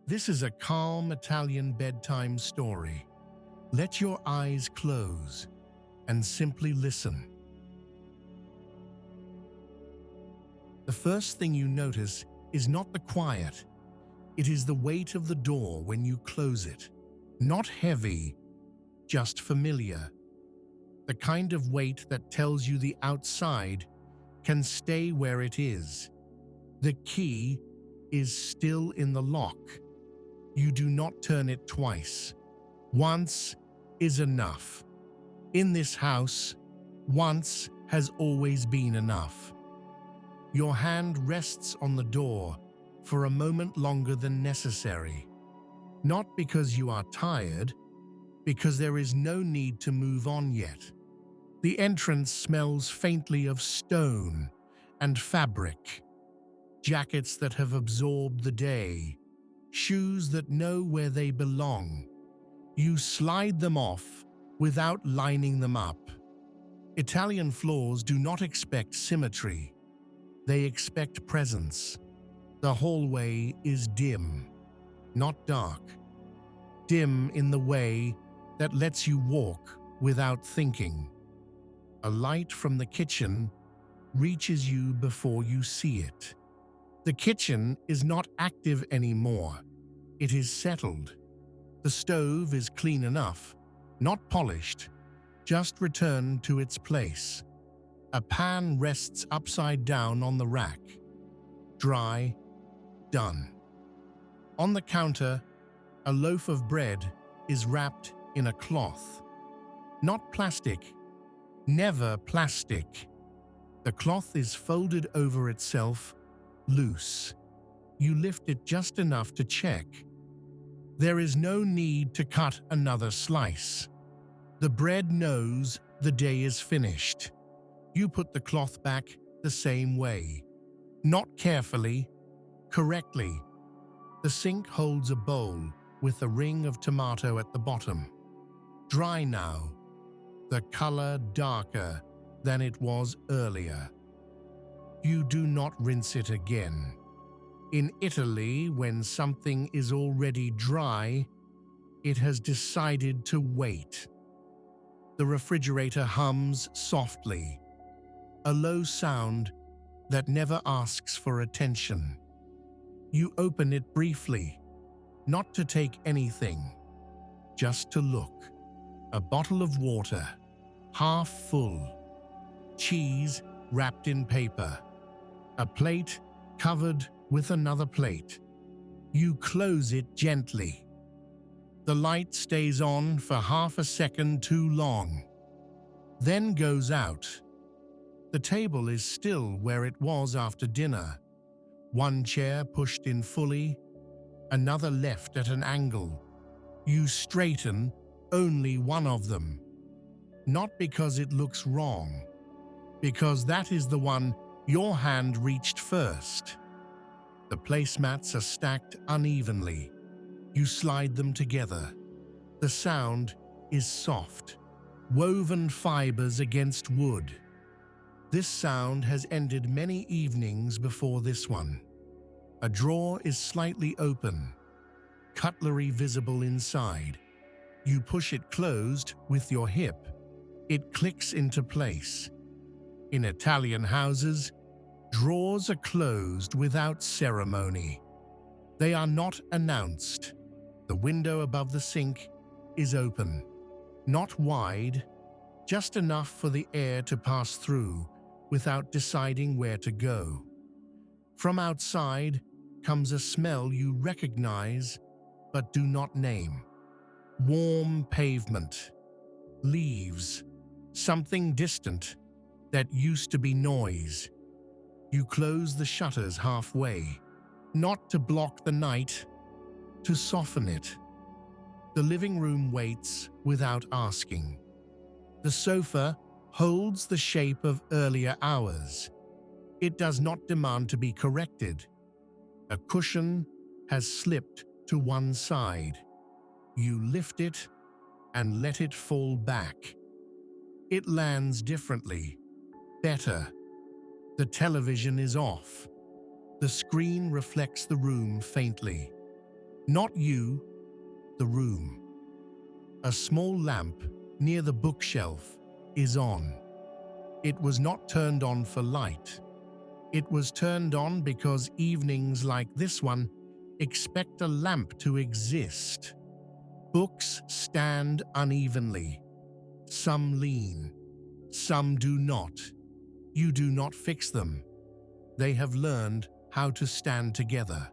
This is a calm Italian bedtime story. Let your eyes close and simply listen. The first thing you notice is not the quiet. It is the weight of the door when you close it. Not heavy, just familiar. The kind of weight that tells you the outside can stay where it is. The key is still in the lock. You do not turn it twice. Once is enough. In this house, once has always been enough. Your hand rests on the door for a moment longer than necessary. Not because you are tired, because there is no need to move on yet. The entrance smells faintly of stone and fabric, jackets that have absorbed the day, shoes that know where they belong. You slide them off without lining them up. Italian floors do not expect symmetry. They expect presence. The hallway is dim, not dark. Dim in the way that lets you walk without thinking. A light from the kitchen reaches you before you see it. The kitchen is not active anymore. It is settled. The stove is clean enough, not polished, just returned to its place. A pan rests upside down on the rack. Dry, done. On the counter, a loaf of bread is wrapped in a cloth. Not plastic, never plastic. The cloth is folded over itself, loose. You lift it just enough to check. There is no need to cut another slice. The bread knows the day is finished. You put the cloth back the same way. Not carefully, correctly. The sink holds a bowl with a ring of tomato at the bottom. Dry now, the color darker than it was earlier. You do not rinse it again. In Italy, when something is already dry, it has decided to wait. The refrigerator hums softly, a low sound that never asks for attention. You open it briefly, not to take anything, just to look. A bottle of water, half full. Cheese wrapped in paper. A plate covered with another plate. You close it gently. The light stays on for half a second too long, then goes out. The table is still where it was after dinner. One chair pushed in fully, another left at an angle. You straighten only one of them. Not because it looks wrong, because that is the one your hand reached first. The placemats are stacked unevenly. You slide them together. The sound is soft, woven fibers against wood. This sound has ended many evenings before this one. A drawer is slightly open, cutlery visible inside. You push it closed with your hip. It clicks into place. In Italian houses, drawers are closed without ceremony. They are not announced. The window above the sink is open, not wide, just enough for the air to pass through without deciding where to go. From outside comes a smell you recognize but do not name. Warm pavement, leaves, something distant that used to be noise. You close the shutters halfway, not to block the night, to soften it. The living room waits without asking. The sofa holds the shape of earlier hours. It does not demand to be corrected. A cushion has slipped to one side. You lift it and let it fall back. It lands differently, better. The television is off. The screen reflects the room faintly. Not you, the room. A small lamp near the bookshelf is on. It was not turned on for light. It was turned on because evenings like this one expect a lamp to exist. Books stand unevenly. Some lean, some do not. You do not fix them. They have learned how to stand together.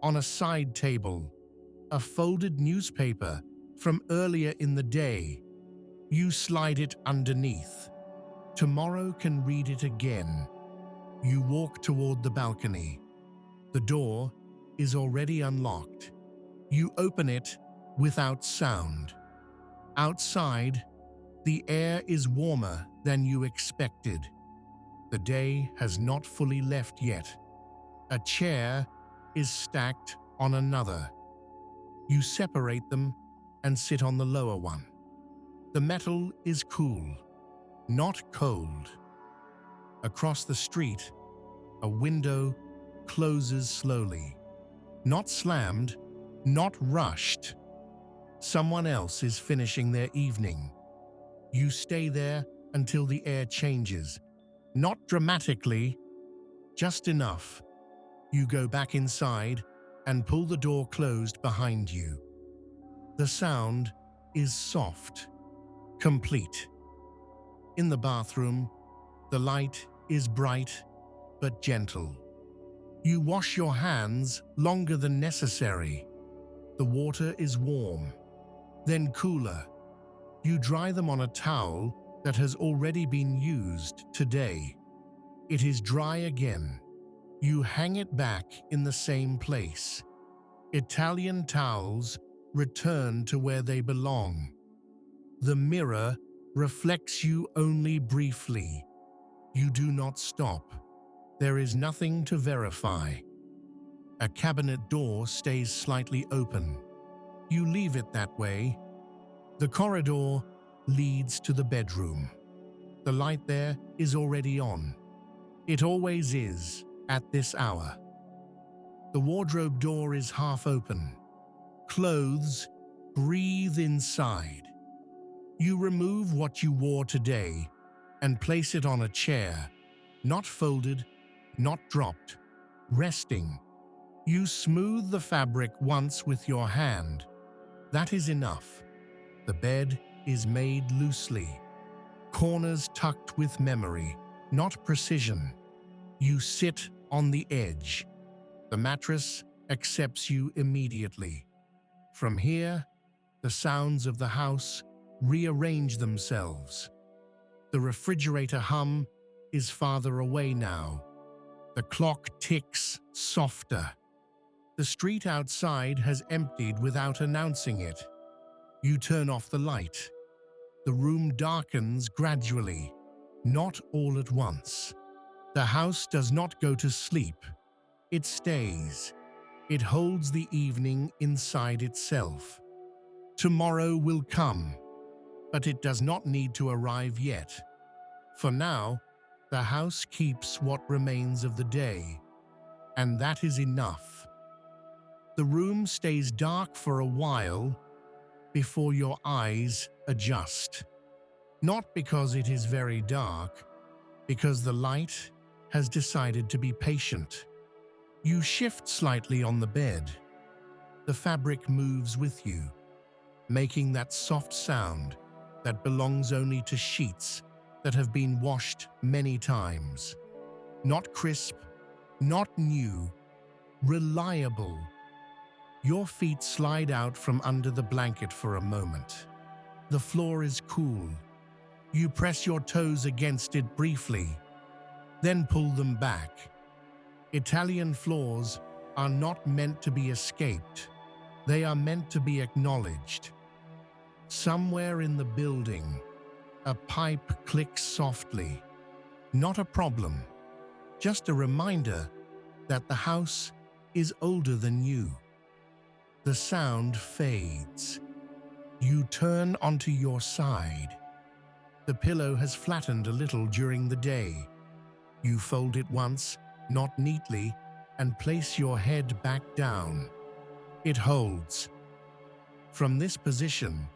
On a side table, a folded newspaper from earlier in the day. You slide it underneath. Tomorrow can read it again. You walk toward the balcony. The door is already unlocked. You open it without sound. Outside, the air is warmer than you expected. The day has not fully left yet. A chair is stacked on another. You separate them and sit on the lower one. The metal is cool, not cold. Across the street, a window closes slowly. Not slammed, not rushed. Someone else is finishing their evening. You stay there until the air changes. Not dramatically, just enough. You go back inside and pull the door closed behind you. The sound is soft, complete. In the bathroom, the light is bright but gentle. You wash your hands longer than necessary. The water is warm, then cooler. You dry them on a towel that has already been used today. It is dry again. You hang it back in the same place. Italian towels return to where they belong. The mirror reflects you only briefly. You do not stop. There is nothing to verify. A cabinet door stays slightly open. You leave it that way. The corridor leads to the bedroom. The light there is already on. It always is at this hour. The wardrobe door is half open. Clothes breathe inside. You remove what you wore today and place it on a chair, not folded, not dropped, resting. You smooth the fabric once with your hand. That is enough. The bed is made loosely. Corners tucked with memory, not precision. You sit on the edge. The mattress accepts you immediately. From here, the sounds of the house rearrange themselves. The refrigerator hum is farther away now. The clock ticks softer. The street outside has emptied without announcing it. You turn off the light. The room darkens gradually, not all at once. The house does not go to sleep. It stays. It holds the evening inside itself. Tomorrow will come, but it does not need to arrive yet. For now, the house keeps what remains of the day, and that is enough. The room stays dark for a while before your eyes adjust. Not because it is very dark, because the light has decided to be patient. You shift slightly on the bed. The fabric moves with you, making that soft sound that belongs only to sheets that have been washed many times. Not crisp, not new, reliable. Your feet slide out from under the blanket for a moment. The floor is cool. You press your toes against it briefly, then pull them back. Italian floors are not meant to be escaped. They are meant to be acknowledged. Somewhere in the building, a pipe clicks softly. Not a problem, just a reminder that the house is older than you. The sound fades. You turn onto your side. The pillow has flattened a little during the day. You fold it once, not neatly, and place your head back down. It holds. From this position,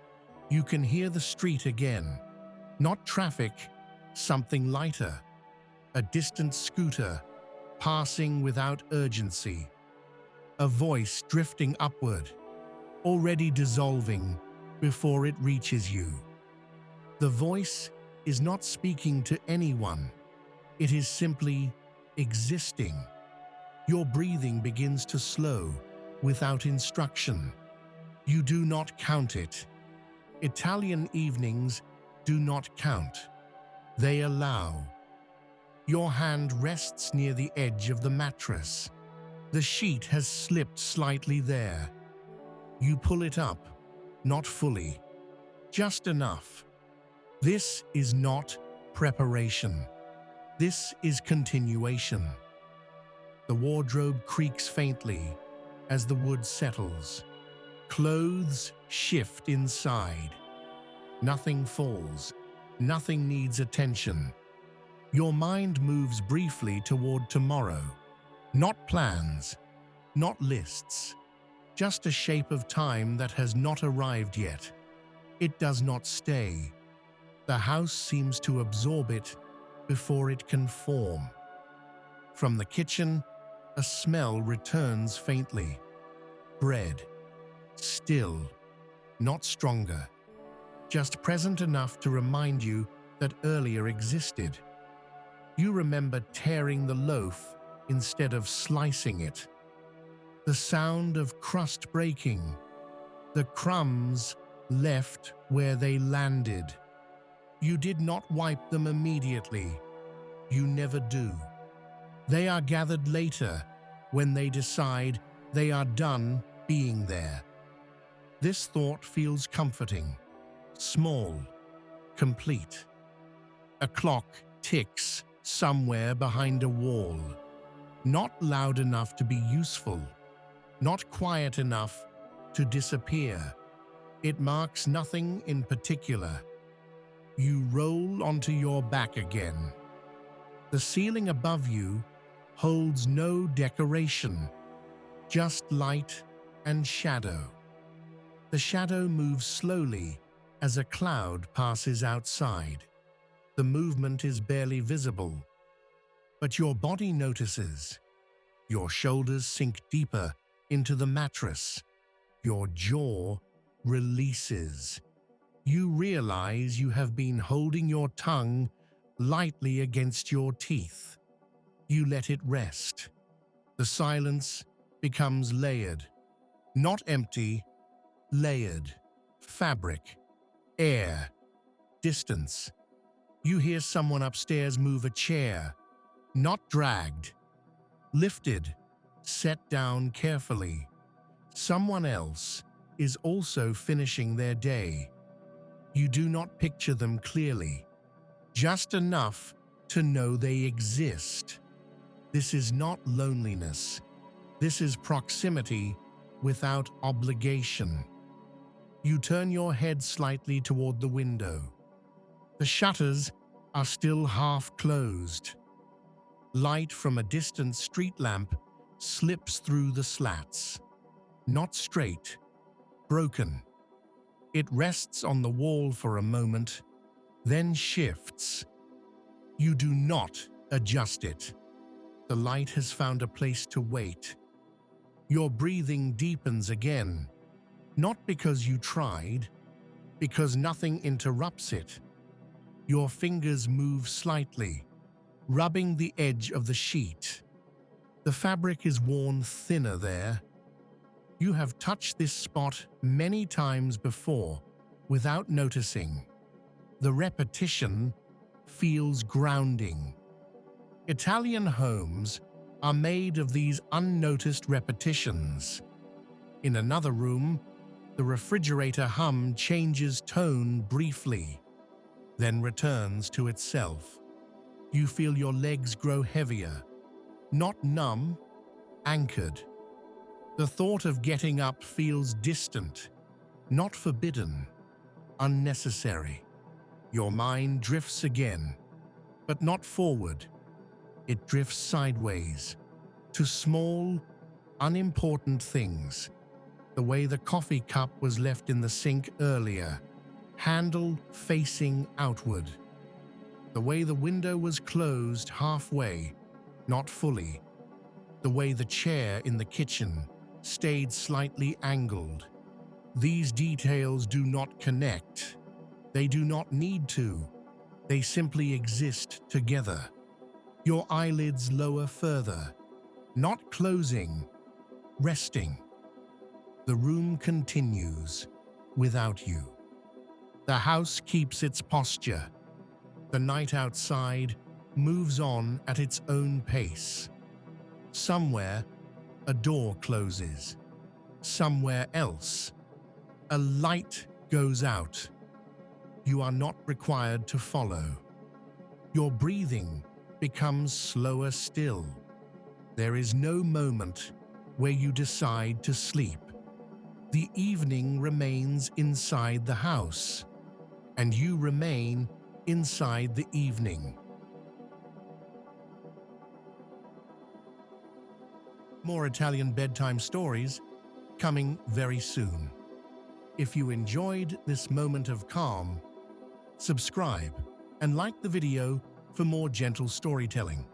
you can hear the street again. Not traffic, something lighter. A distant scooter, passing without urgency. A voice drifting upward, already dissolving before it reaches you. The voice is not speaking to anyone. It is simply existing. Your breathing begins to slow without instruction. You do not count it. Italian evenings do not count. They allow. Your hand rests near the edge of the mattress. The sheet has slipped slightly there. You pull it up, not fully, just enough. This is not preparation. This is continuation. The wardrobe creaks faintly as the wood settles. Clothes shift inside. Nothing falls. Nothing needs attention. Your mind moves briefly toward tomorrow. Not plans, not lists. Just a shape of time that has not arrived yet. It does not stay. The house seems to absorb it before it can form. From the kitchen, a smell returns faintly. Bread. Still, not stronger. Just present enough to remind you that earlier existed. You remember tearing the loaf instead of slicing it. The sound of crust breaking. The crumbs left where they landed. You did not wipe them immediately. You never do. They are gathered later when they decide they are done being there. This thought feels comforting, small, complete. A clock ticks somewhere behind a wall, not loud enough to be useful, not quiet enough to disappear. It marks nothing in particular. You roll onto your back again. The ceiling above you holds no decoration, just light and shadow. The shadow moves slowly as a cloud passes outside. The movement is barely visible, but your body notices. Your shoulders sink deeper into the mattress. Your jaw releases. You realize you have been holding your tongue lightly against your teeth. You let it rest. The silence becomes layered, not empty, layered. Fabric, air, distance. You hear someone upstairs move a chair, not dragged, lifted, set down carefully. Someone else is also finishing their day. You do not picture them clearly, just enough to know they exist. This is not loneliness. This is proximity without obligation. You turn your head slightly toward the window. The shutters are still half closed. Light from a distant street lamp slips through the slats. Not straight, broken. It rests on the wall for a moment, then shifts. You do not adjust it. The light has found a place to wait. Your breathing deepens again, not because you tried, because nothing interrupts it. Your fingers move slightly, rubbing the edge of the sheet. The fabric is worn thinner there. You have touched this spot many times before without noticing. The repetition feels grounding. Italian homes are made of these unnoticed repetitions. In another room, the refrigerator hum changes tone briefly, then returns to itself. You feel your legs grow heavier, not numb, anchored. The thought of getting up feels distant, not forbidden, unnecessary. Your mind drifts again, but not forward. It drifts sideways, to small, unimportant things. The way the coffee cup was left in the sink earlier, handle facing outward. The way the window was closed halfway, not fully. The way the chair in the kitchen stayed slightly angled. These details do not connect. They do not need to. They simply exist together. Your eyelids lower further, not closing, resting. The room continues without you. The house keeps its posture. The night outside moves on at its own pace. Somewhere, a door closes. Somewhere else, a light goes out. You are not required to follow. Your breathing becomes slower still. There is no moment where you decide to sleep. The evening remains inside the house, and you remain inside the evening. More Italian bedtime stories coming very soon. If you enjoyed this moment of calm, subscribe and like the video for more gentle storytelling.